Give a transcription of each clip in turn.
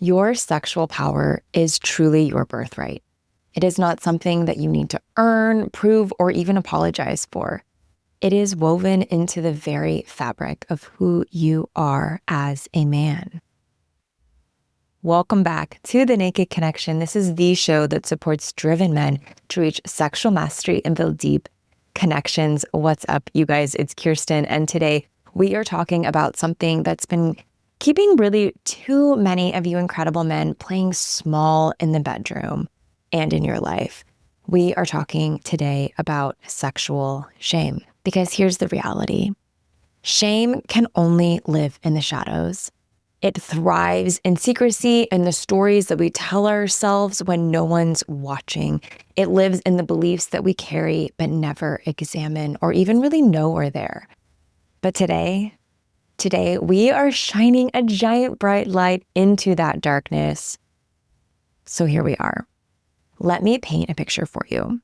Your sexual power is truly your birthright. It is not something that you need to earn, prove, or even apologize for. It is woven into the very fabric of who you are as a man. Welcome back to The Naked Connection. This is the show that supports driven men to reach sexual mastery and build deep connections. What's up, you guys? It's Kirsten, and today we are talking about something that's been keeping really too many of you incredible men playing small in the bedroom and in your life. We are talking today about sexual shame, because here's the reality. Shame can only live in the shadows. It thrives in secrecy and the stories that we tell ourselves when no one's watching. It lives in the beliefs that we carry but never examine or even really know are there. But today we are shining a giant bright light into that darkness. So here we are. Let me paint a picture for you.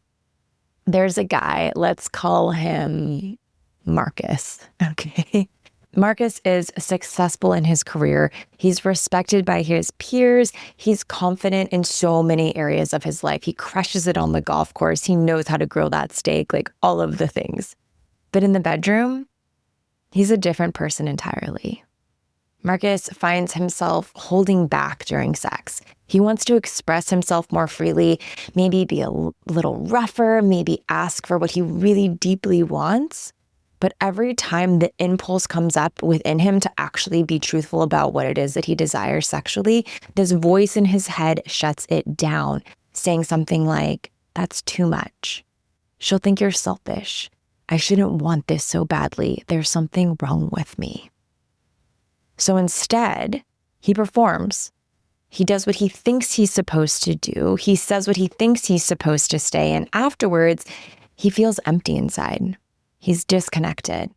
There's a guy, let's call him Marcus, okay? Marcus is successful in his career. He's respected by his peers. He's confident in so many areas of his life. He crushes it on the golf course. He knows how to grill that steak, like all of the things. But in the bedroom, he's a different person entirely. Marcus finds himself holding back during sex. He wants to express himself more freely, maybe be a little rougher, maybe ask for what he really deeply wants. But every time the impulse comes up within him to actually be truthful about what it is that he desires sexually, this voice in his head shuts it down, saying something like, "That's too much. She'll think you're selfish. I shouldn't want this so badly. There's something wrong with me." So instead, he performs. He does what he thinks he's supposed to do. He says what he thinks he's supposed to say. And afterwards, he feels empty inside. He's disconnected,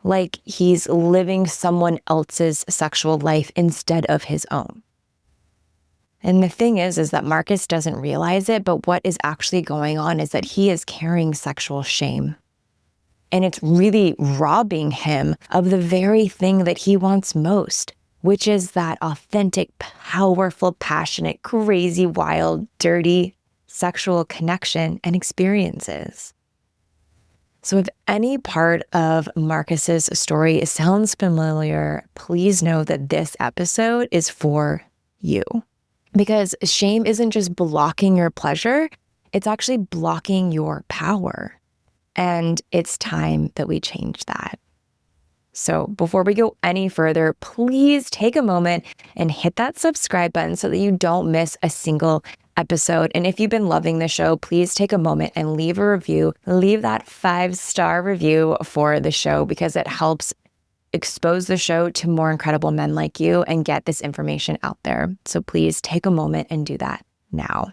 like he's living someone else's sexual life instead of his own. And the thing is that Marcus doesn't realize it, but what is actually going on is that he is carrying sexual shame. And it's really robbing him of the very thing that he wants most, which is that authentic, powerful, passionate, crazy, wild, dirty sexual connection and experiences. So if any part of Marcus's story sounds familiar, please know that this episode is for you. Because shame isn't just blocking your pleasure, it's actually blocking your power. And it's time that we change that. So before we go any further, please take a moment and hit that subscribe button so that you don't miss a single episode. And if you've been loving the show, please take a moment and leave a review. Leave that 5-star review for the show, because it helps expose the show to more incredible men like you and get this information out there. So please take a moment and do that now.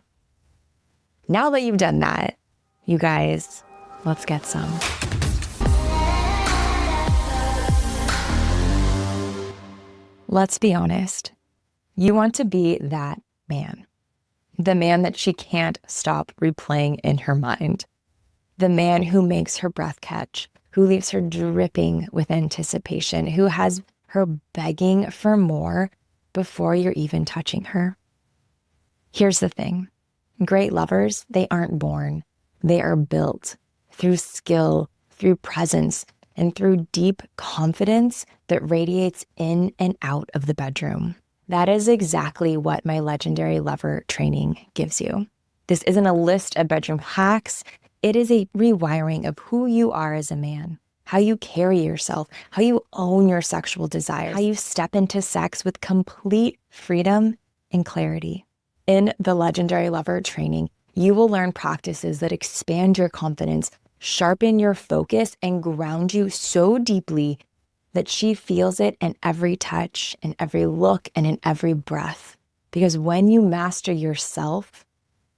Now that you've done that, you guys, let's get some. Let's be honest. You want to be that man. The man that she can't stop replaying in her mind. The man who makes her breath catch, who leaves her dripping with anticipation, who has her begging for more before you're even touching her. Here's the thing. Great lovers, they aren't born. They are built through skill, through presence, and through deep confidence that radiates in and out of the bedroom. That is exactly what my legendary lover training gives you. This isn't a list of bedroom hacks. It is a rewiring of who you are as a man, how you carry yourself, how you own your sexual desires, how you step into sex with complete freedom and clarity. In the legendary lover training, you will learn practices that expand your confidence, sharpen your focus, and ground you so deeply that she feels it in every touch, in every look, and in every breath. Because when you master yourself,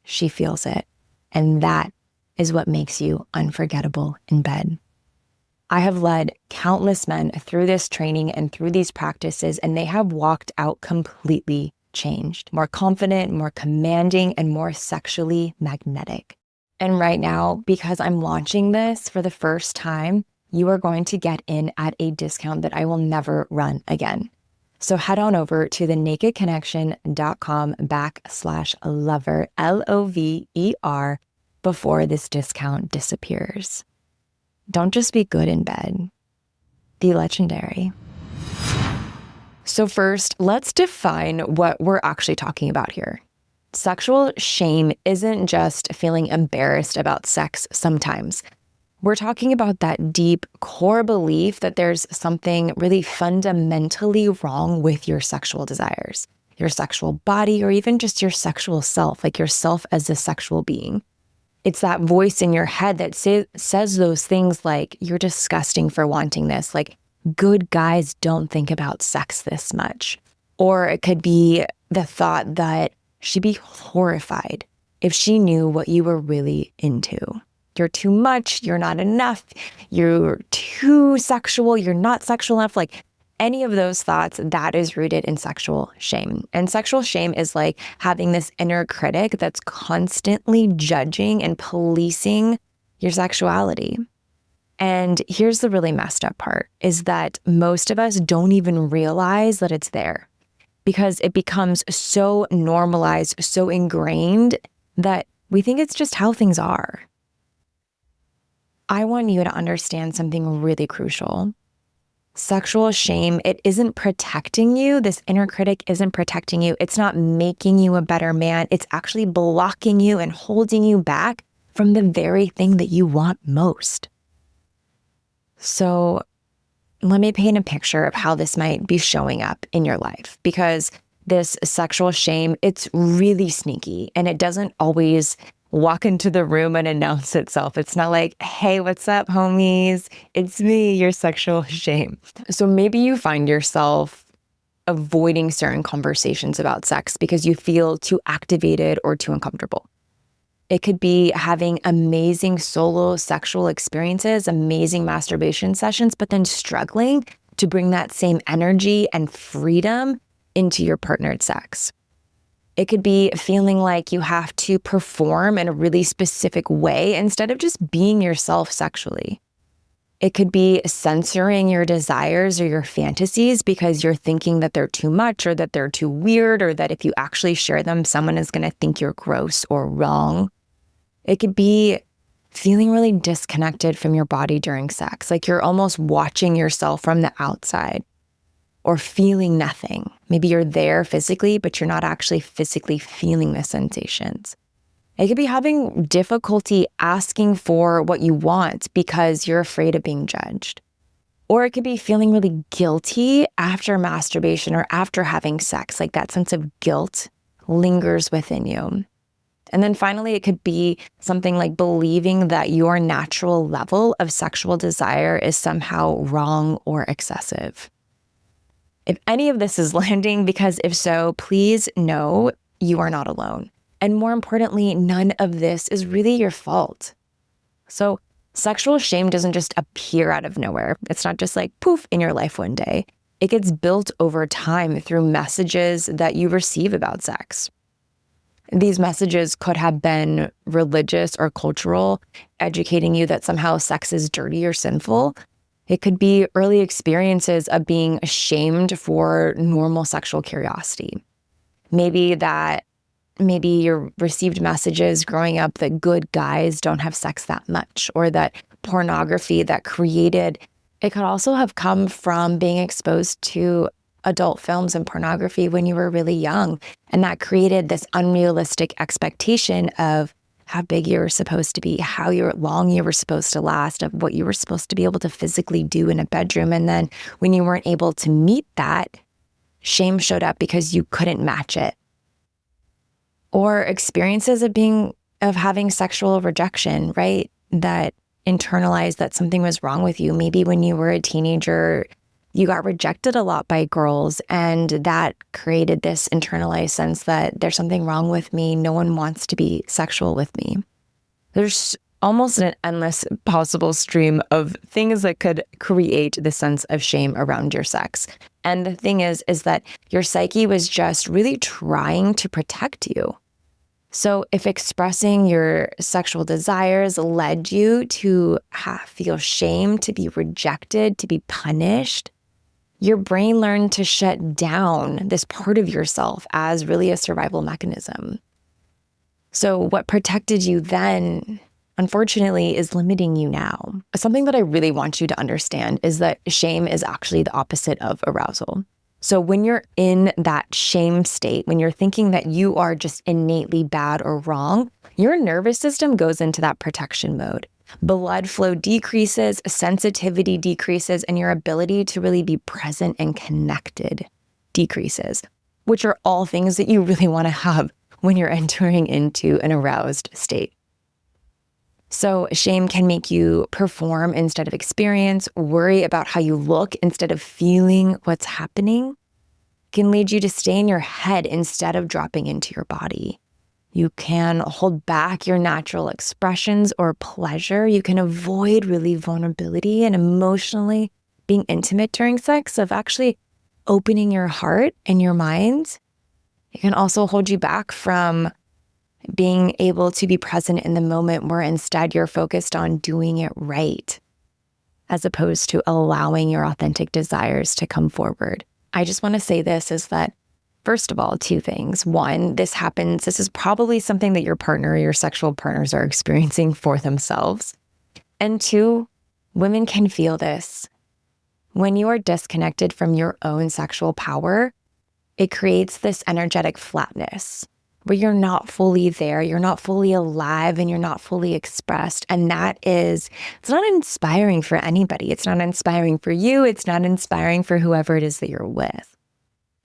she feels it. And that is what makes you unforgettable in bed. I have led countless men through this training and through these practices, and they have walked out completely changed, more confident, more commanding, and more sexually magnetic. And right now, because I'm launching this for the first time, you are going to get in at a discount that I will never run again. So head on over to thenakedconnection.com/lover, LOVER, before this discount disappears. Don't just be good in bed. Be legendary. So first, let's define what we're actually talking about here. Sexual shame isn't just feeling embarrassed about sex sometimes. We're talking about that deep core belief that there's something really fundamentally wrong with your sexual desires, your sexual body, or even just your sexual self, like yourself as a sexual being. It's that voice in your head that says those things like, you're disgusting for wanting this, like, good guys don't think about sex this much. Or it could be the thought that she'd be horrified if she knew what you were really into. You're too much, you're not enough, you're too sexual, you're not sexual enough. Like any of those thoughts, that is rooted in sexual shame. And sexual shame is like having this inner critic that's constantly judging and policing your sexuality. And here's the really messed up part, is that most of us don't even realize that it's there because it becomes so normalized, so ingrained that we think it's just how things are. I want you to understand something really crucial. Sexual shame, it isn't protecting you. This inner critic isn't protecting you. It's not making you a better man. It's actually blocking you and holding you back from the very thing that you want most. So let me paint a picture of how this might be showing up in your life, because this sexual shame, it's really sneaky and it doesn't always walk into the room and announce itself. It's not like, hey, what's up, homies? It's me, your sexual shame. So maybe you find yourself avoiding certain conversations about sex because you feel too activated or too uncomfortable. It could be having amazing solo sexual experiences, amazing masturbation sessions, but then struggling to bring that same energy and freedom into your partnered sex. It could be feeling like you have to perform in a really specific way instead of just being yourself sexually. It could be censoring your desires or your fantasies because you're thinking that they're too much or that they're too weird or that if you actually share them, someone is going to think you're gross or wrong. It could be feeling really disconnected from your body during sex, like you're almost watching yourself from the outside, or feeling nothing. Maybe you're there physically, but you're not actually physically feeling the sensations. It could be having difficulty asking for what you want because you're afraid of being judged. Or it could be feeling really guilty after masturbation or after having sex, like that sense of guilt lingers within you. And then finally, it could be something like believing that your natural level of sexual desire is somehow wrong or excessive. If any of this is landing, because if so, please know you are not alone. And more importantly, none of this is really your fault. So sexual shame doesn't just appear out of nowhere. It's not just like poof in your life one day. It gets built over time through messages that you receive about sex. These messages could have been religious or cultural, educating you that somehow sex is dirty or sinful. It could be early experiences of being ashamed for normal sexual curiosity. Maybe you received messages growing up that good guys don't have sex that much, or that pornography that created, it could also have come from being exposed to adult films and pornography when you were really young. And that created this unrealistic expectation of how big you were supposed to be, how long you were supposed to last, of what you were supposed to be able to physically do in a bedroom. And then when you weren't able to meet that, shame showed up because you couldn't match it. Or experiences of having sexual rejection, right? That internalized that something was wrong with you. Maybe when you were a teenager, you got rejected a lot by girls, and that created this internalized sense that there's something wrong with me. No one wants to be sexual with me. There's almost an endless possible stream of things that could create the sense of shame around your sex. And the thing is that your psyche was just really trying to protect you. So if expressing your sexual desires led you to feel shame, to be rejected, to be punished, your brain learned to shut down this part of yourself as really a survival mechanism. So what protected you then, unfortunately, is limiting you now. Something that I really want you to understand is that shame is actually the opposite of arousal. So when you're in that shame state, when you're thinking that you are just innately bad or wrong, your nervous system goes into that protection mode. Blood flow decreases, sensitivity decreases, and your ability to really be present and connected decreases, which are all things that you really want to have when you're entering into an aroused state. So shame can make you perform instead of experience, worry about how you look instead of feeling what's happening. It can lead you to stay in your head instead of dropping into your body. You can hold back your natural expressions or pleasure. You can avoid really vulnerability and emotionally being intimate during sex, of actually opening your heart and your mind. It can also hold you back from being able to be present in the moment, where instead you're focused on doing it right, as opposed to allowing your authentic desires to come forward. I just want to say this is that, first of all, two things. One, this is probably something that your partner or your sexual partners are experiencing for themselves. And two, women can feel this. When you are disconnected from your own sexual power, it creates this energetic flatness where you're not fully there, you're not fully alive, and you're not fully expressed. And it's not inspiring for anybody. It's not inspiring for you. It's not inspiring for whoever it is that you're with.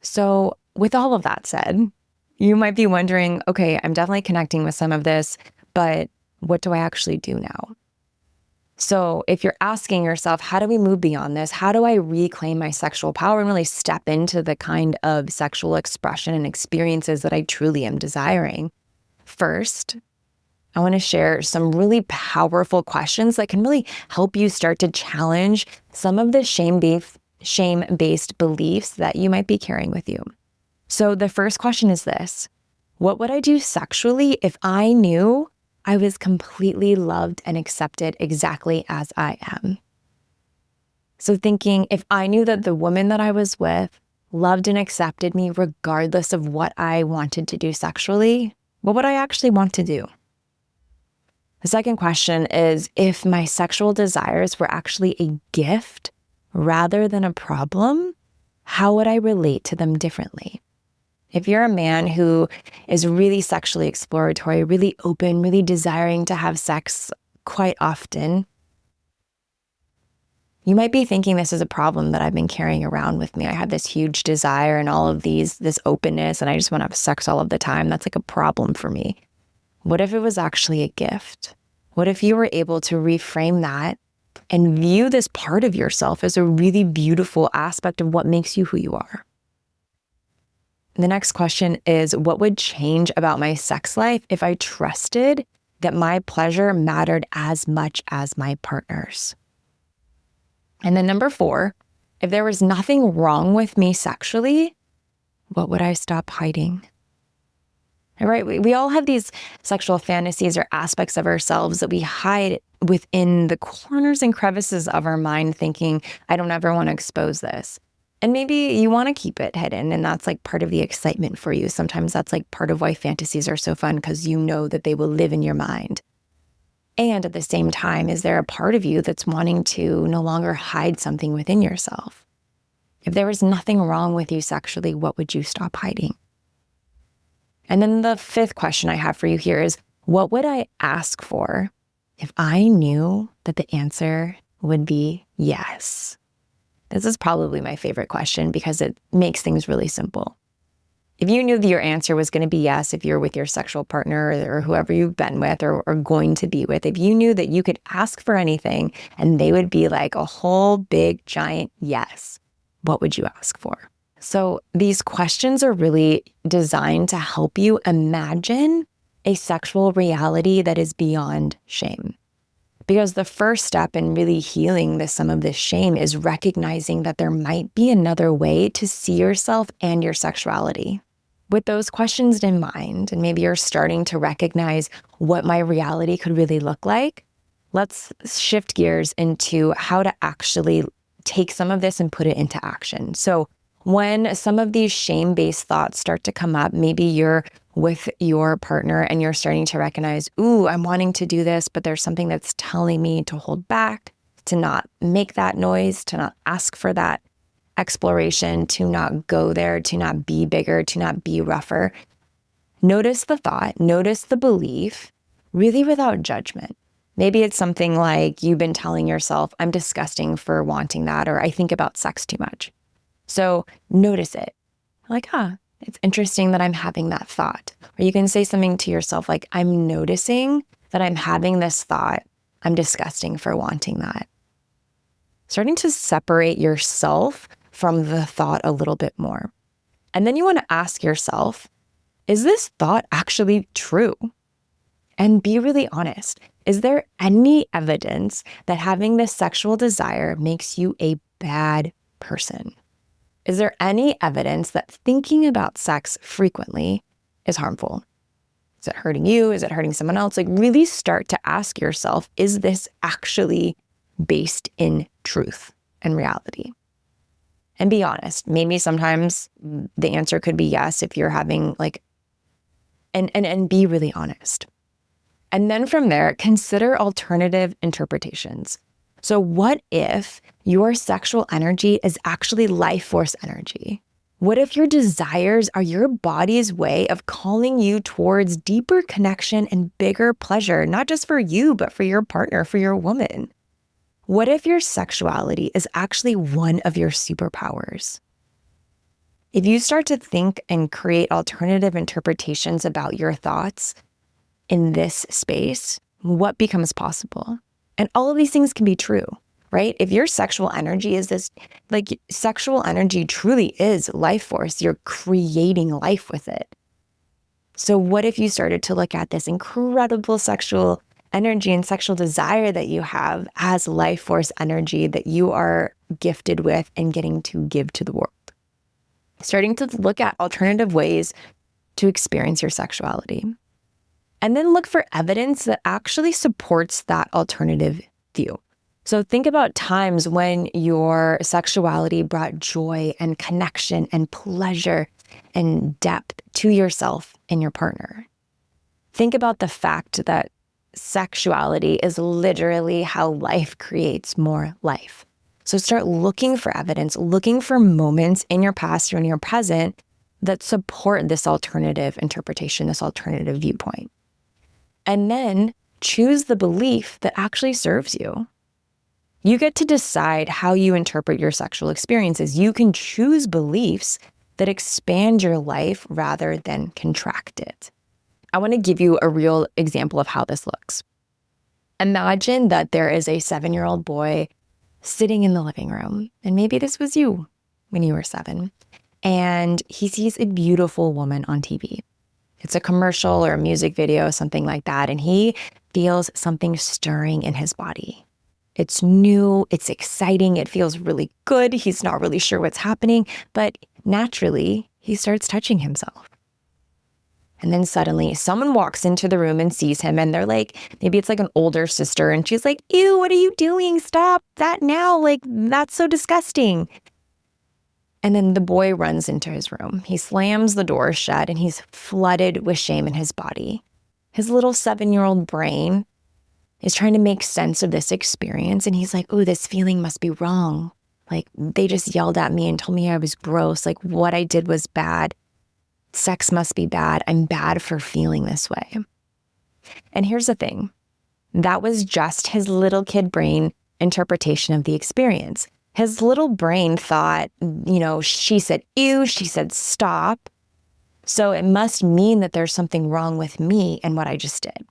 So with all of that said, you might be wondering, okay, I'm definitely connecting with some of this, but what do I actually do now? So if you're asking yourself, how do we move beyond this? How do I reclaim my sexual power and really step into the kind of sexual expression and experiences that I truly am desiring? First, I want to share some really powerful questions that can really help you start to challenge some of the shame-based beliefs that you might be carrying with you. So the first question is this: what would I do sexually if I knew I was completely loved and accepted exactly as I am? So thinking, if I knew that the woman that I was with loved and accepted me regardless of what I wanted to do sexually, what would I actually want to do? The second question is, if my sexual desires were actually a gift rather than a problem, how would I relate to them differently? If you're a man who is really sexually exploratory, really open, really desiring to have sex quite often, you might be thinking this is a problem that I've been carrying around with me. I have this huge desire and all of this openness, and I just want to have sex all of the time. That's like a problem for me. What if it was actually a gift? What if you were able to reframe that and view this part of yourself as a really beautiful aspect of what makes you who you are? The next question is, what would change about my sex life if I trusted that my pleasure mattered as much as my partner's? And then number 4, if there was nothing wrong with me sexually, what would I stop hiding? All right, we all have these sexual fantasies or aspects of ourselves that we hide within the corners and crevices of our mind, thinking, I don't ever want to expose this. And maybe you want to keep it hidden, and that's like part of the excitement for you. Sometimes that's like part of why fantasies are so fun, because you know that they will live in your mind. And at the same time, is there a part of you that's wanting to no longer hide something within yourself? If there was nothing wrong with you sexually, what would you stop hiding? And then the 5th question I have for you here is, what would I ask for if I knew that the answer would be yes? This is probably my favorite question because it makes things really simple. If you knew that your answer was going to be yes, if you're with your sexual partner or whoever you've been with or going to be with, if you knew that you could ask for anything and they would be like a whole big giant yes, what would you ask for? So these questions are really designed to help you imagine a sexual reality that is beyond shame. Because the first step in really healing some of this shame is recognizing that there might be another way to see yourself and your sexuality. With those questions in mind, and maybe you're starting to recognize what my reality could really look like, let's shift gears into how to actually take some of this and put it into action. So when some of these shame-based thoughts start to come up, maybe you're with your partner and you're starting to recognize, ooh, I'm wanting to do this, but there's something that's telling me to hold back, to not make that noise, to not ask for that exploration, to not go there, to not be bigger, to not be rougher. Notice the thought, notice the belief, really without judgment. Maybe it's something like you've been telling yourself, I'm disgusting for wanting that, or I think about sex too much. So notice it. Like, it's interesting that I'm having that thought. Or you can say something to yourself like, I'm noticing that I'm having this thought. I'm disgusting for wanting that. Starting to separate yourself from the thought a little bit more. And then you want to ask yourself, is this thought actually true? And be really honest. Is there any evidence that having this sexual desire makes you a bad person? Is there any evidence that thinking about sex frequently is harmful? Is it hurting you? Is it hurting someone else? Like, really start to ask yourself, is this actually based in truth and reality? And be honest. Maybe sometimes the answer could be yes if you're having and be really honest. And then from there, consider alternative interpretations. So what if your sexual energy is actually life force energy? What if your desires are your body's way of calling you towards deeper connection and bigger pleasure, not just for you, but for your partner, for your woman? What if your sexuality is actually one of your superpowers? If you start to think and create alternative interpretations about your thoughts in this space, what becomes possible? And all of these things can be true, right? If your sexual energy is this, sexual energy truly is life force. You're creating life with it. So what if you started to look at this incredible sexual energy and sexual desire that you have as life force energy that you are gifted with and getting to give to the world? Starting to look at alternative ways to experience your sexuality. And then look for evidence that actually supports that alternative view. So think about times when your sexuality brought joy and connection and pleasure and depth to yourself and your partner. Think about the fact that sexuality is literally how life creates more life. So start looking for evidence, looking for moments in your past or in your present that support this alternative interpretation, this alternative viewpoint. And then choose the belief that actually serves you. You get to decide how you interpret your sexual experiences. You can choose beliefs that expand your life rather than contract it. I want to give you a real example of how this looks. Imagine that there is a 7-year-old boy sitting in the living room, and maybe this was you when you were 7, and he sees a beautiful woman on TV. It's a commercial or a music video, something like that, and he feels something stirring in his body. It's new, it's exciting, it feels really good. He's not really sure what's happening, but naturally, he starts touching himself. And then suddenly someone walks into the room and sees him, and they're like, maybe it's like an older sister, and she's like, ew, what are you doing? Stop that now. Like, that's so disgusting. And then the boy runs into his room. He slams the door shut and he's flooded with shame in his body. His little 7-year-old brain is trying to make sense of this experience. And he's like, oh, this feeling must be wrong. Like, they just yelled at me and told me I was gross. Like, what I did was bad. Sex must be bad. I'm bad for feeling this way. And here's the thing. That was just his little kid brain interpretation of the experience. His little brain thought, she said, ew, she said, stop. So it must mean that there's something wrong with me and what I just did.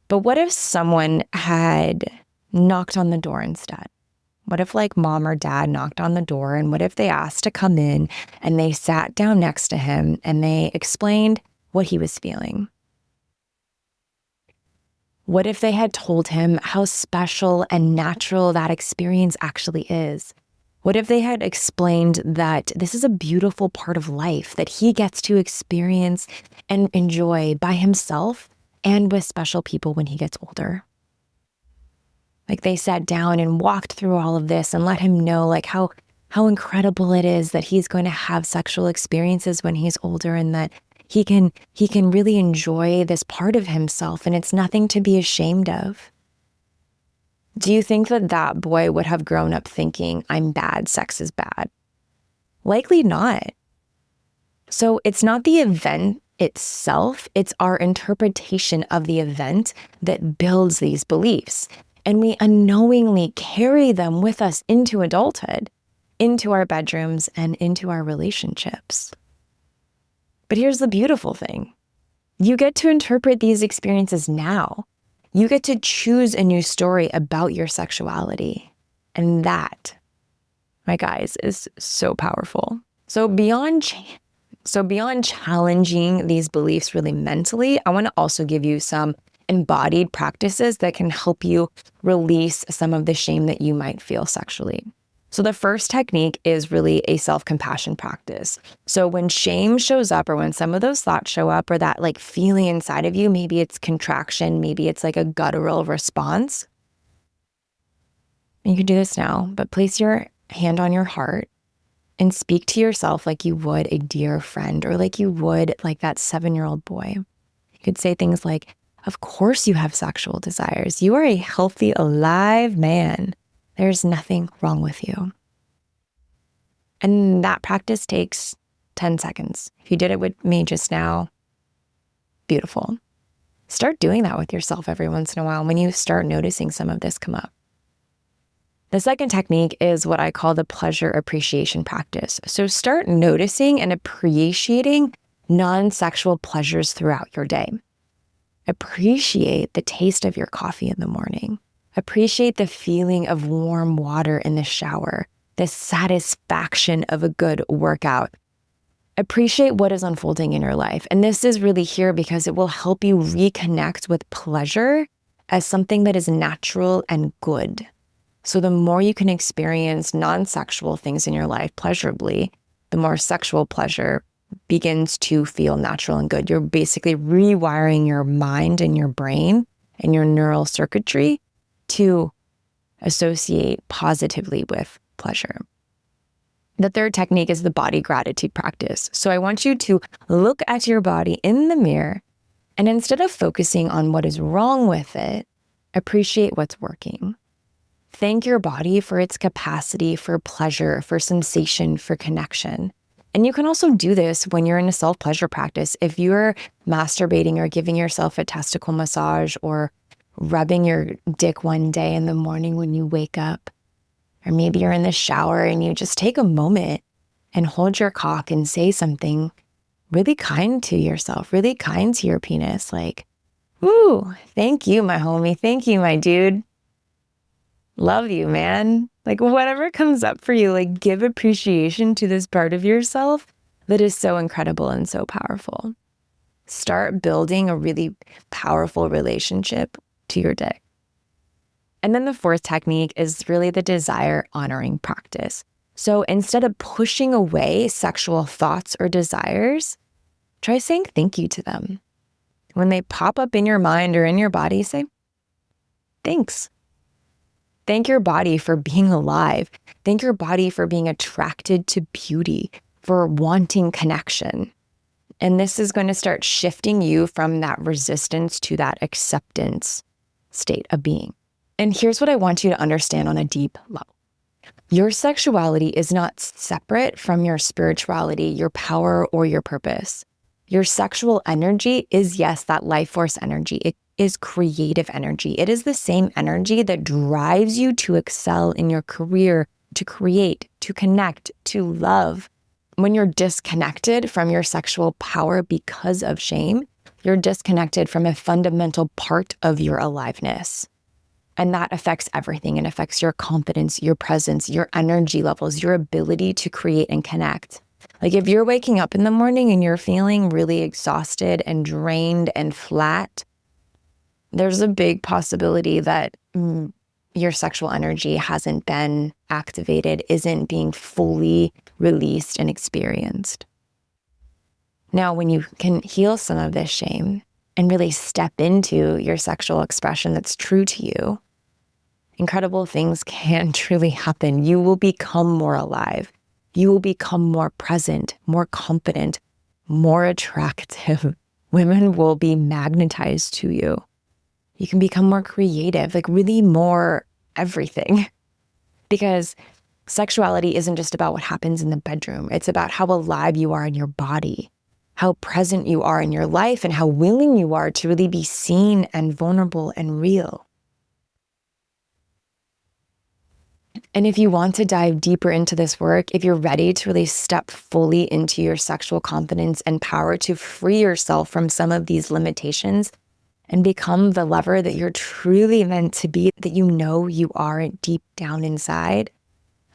But what if someone had knocked on the door instead? What if mom or dad knocked on the door, and what if they asked to come in and they sat down next to him and they explained what he was feeling? What if they had told him how special and natural that experience actually is? What if they had explained that this is a beautiful part of life that he gets to experience and enjoy by himself and with special people when he gets older? Like they sat down and walked through all of this and let him know like how incredible it is that he's going to have sexual experiences when he's older, and that he can really enjoy this part of himself, and it's nothing to be ashamed of. Do you think that that boy would have grown up thinking, I'm bad, sex is bad? Likely not. So it's not the event itself, it's our interpretation of the event that builds these beliefs. And we unknowingly carry them with us into adulthood, into our bedrooms, and into our relationships. But here's the beautiful thing. You get to interpret these experiences now. You get to choose a new story about your sexuality. And that, my guys, is so powerful. So beyond challenging these beliefs really mentally, I want to also give you some embodied practices that can help you release some of the shame that you might feel sexually. So the first technique is really a self-compassion practice. So when shame shows up, or when some of those thoughts show up, or that like feeling inside of you, maybe it's contraction, maybe it's like a guttural response. You can do this now, but place your hand on your heart and speak to yourself like you would a dear friend, or like you would like that 7-year-old boy. You could say things like, of course you have sexual desires. You are a healthy, alive man. There's nothing wrong with you. And that practice takes 10 seconds. If you did it with me just now, beautiful. Start doing that with yourself every once in a while when you start noticing some of this come up. The second technique is what I call the pleasure appreciation practice. So start noticing and appreciating non-sexual pleasures throughout your day. Appreciate the taste of your coffee in the morning. Appreciate the feeling of warm water in the shower, the satisfaction of a good workout. Appreciate what is unfolding in your life. And this is really here because it will help you reconnect with pleasure as something that is natural and good. So the more you can experience non-sexual things in your life pleasurably, the more sexual pleasure begins to feel natural and good. You're basically rewiring your mind and your brain and your neural circuitry to associate positively with pleasure. The third technique is the body gratitude practice. So I want you to look at your body in the mirror, and instead of focusing on what is wrong with it, appreciate what's working. Thank your body for its capacity for pleasure, for sensation, for connection. And you can also do this when you're in a self-pleasure practice. If you're masturbating or giving yourself a testicle massage, or rubbing your dick one day in the morning when you wake up, or maybe you're in the shower and you just take a moment and hold your cock and say something really kind to yourself, really kind to your penis, like, "Ooh, thank you, my homie. Thank you, my dude. Love you, man." Like whatever comes up for you, like give appreciation to this part of yourself that is so incredible and so powerful. Start building a really powerful relationship to your dick. And then the fourth technique is really the desire honoring practice. So instead of pushing away sexual thoughts or desires, try saying thank you to them. When they pop up in your mind or in your body, say, thanks. Thank your body for being alive. Thank your body for being attracted to beauty, for wanting connection. And this is going to start shifting you from that resistance to that acceptance state of being. And here's what I want you to understand on a deep level. Your sexuality is not separate from your spirituality, your power, or your purpose. Your sexual energy is, yes, that life force energy. It is creative energy. It is the same energy that drives you to excel in your career, to create, to connect, to love. When you're disconnected from your sexual power because of shame, you're disconnected from a fundamental part of your aliveness. And that affects everything. It affects your confidence, your presence, your energy levels, your ability to create and connect. Like if you're waking up in the morning and you're feeling really exhausted and drained and flat, there's a big possibility that your sexual energy hasn't been activated, isn't being fully released and experienced. Now, when you can heal some of this shame and really step into your sexual expression that's true to you, incredible things can truly happen. You will become more alive. You will become more present, more confident, more attractive. Women will be magnetized to you. You can become more creative, like really more everything. Because sexuality isn't just about what happens in the bedroom. It's about how alive you are in your body, how present you are in your life, and how willing you are to really be seen and vulnerable and real. And if you want to dive deeper into this work, if you're ready to really step fully into your sexual confidence and power to free yourself from some of these limitations and become the lover that you're truly meant to be, that you know you are deep down inside,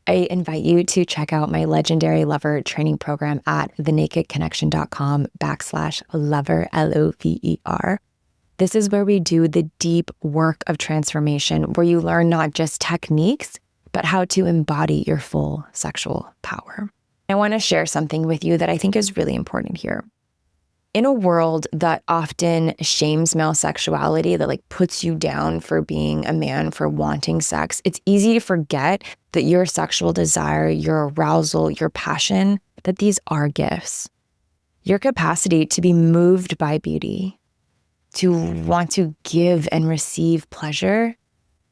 I invite you to check out my legendary lover training program at thenakedconnection.com/lover, LOVER. This is where we do the deep work of transformation, where you learn not just techniques, but how to embody your full sexual power. I want to share something with you that I think is really important here. In a world that often shames male sexuality, that puts you down for being a man, for wanting sex, it's easy to forget that your sexual desire, your arousal, your passion, that these are gifts. Your capacity to be moved by beauty, to want to give and receive pleasure,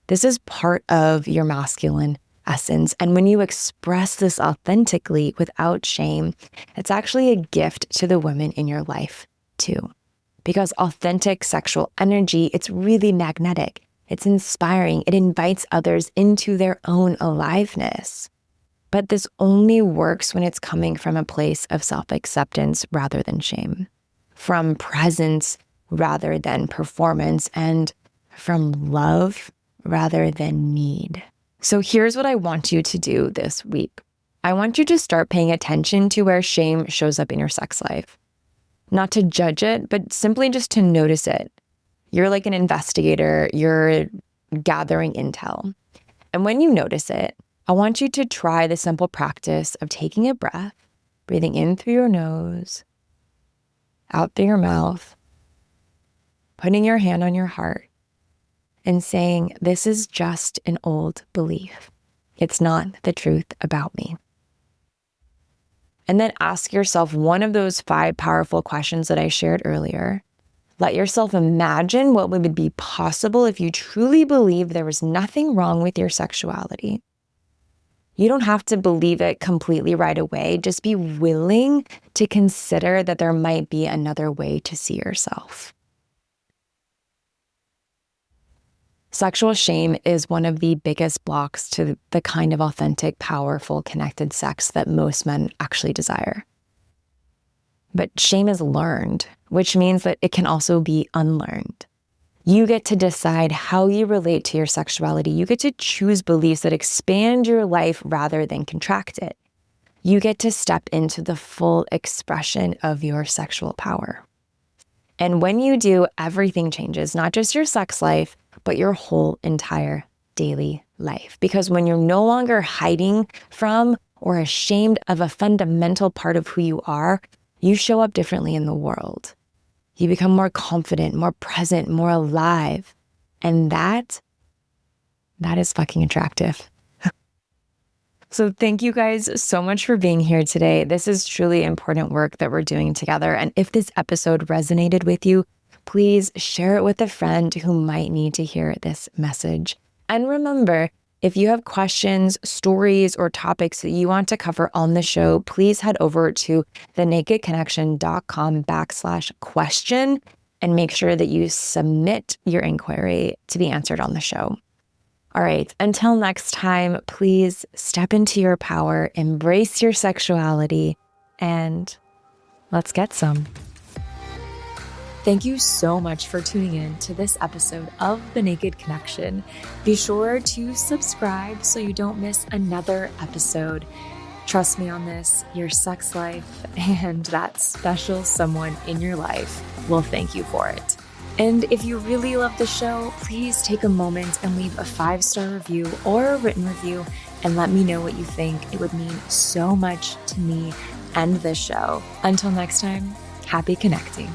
this is part of your masculine essence. And when you express this authentically without shame, it's actually a gift to the women in your life too. Because authentic sexual energy, it's really magnetic. It's inspiring. It invites others into their own aliveness. But this only works when it's coming from a place of self-acceptance rather than shame, from presence rather than performance, and from love rather than need. So here's what I want you to do this week. I want you to start paying attention to where shame shows up in your sex life. Not to judge it, but simply just to notice it. You're like an investigator, you're gathering intel. And when you notice it, I want you to try the simple practice of taking a breath, breathing in through your nose, out through your mouth, putting your hand on your heart, and saying, this is just an old belief. It's not the truth about me. And then ask yourself one of those 5 powerful questions that I shared earlier. Let yourself imagine what would be possible if you truly believe there was nothing wrong with your sexuality. You don't have to believe it completely right away. Just be willing to consider that there might be another way to see yourself. Sexual shame is one of the biggest blocks to the kind of authentic, powerful, connected sex that most men actually desire. But shame is learned, which means that it can also be unlearned. You get to decide how you relate to your sexuality. You get to choose beliefs that expand your life rather than contract it. You get to step into the full expression of your sexual power. And when you do, everything changes, not just your sex life, but your whole entire daily life. Because when you're no longer hiding from or ashamed of a fundamental part of who you are, you show up differently in the world. You become more confident, more present, more alive. And that is fucking attractive. So thank you guys so much for being here today. This is truly important work that we're doing together. And if this episode resonated with you, please share it with a friend who might need to hear this message. And remember, if you have questions, stories, or topics that you want to cover on the show, please head over to thenakedconnection.com/question and make sure that you submit your inquiry to be answered on the show. All right, until next time, please step into your power, embrace your sexuality, and let's get some. Thank you so much for tuning in to this episode of The Naked Connection. Be sure to subscribe so you don't miss another episode. Trust me on this, your sex life and that special someone in your life will thank you for it. And if you really love the show, please take a moment and leave a 5-star review or a written review and let me know what you think. It would mean so much to me and this show. Until next time, happy connecting.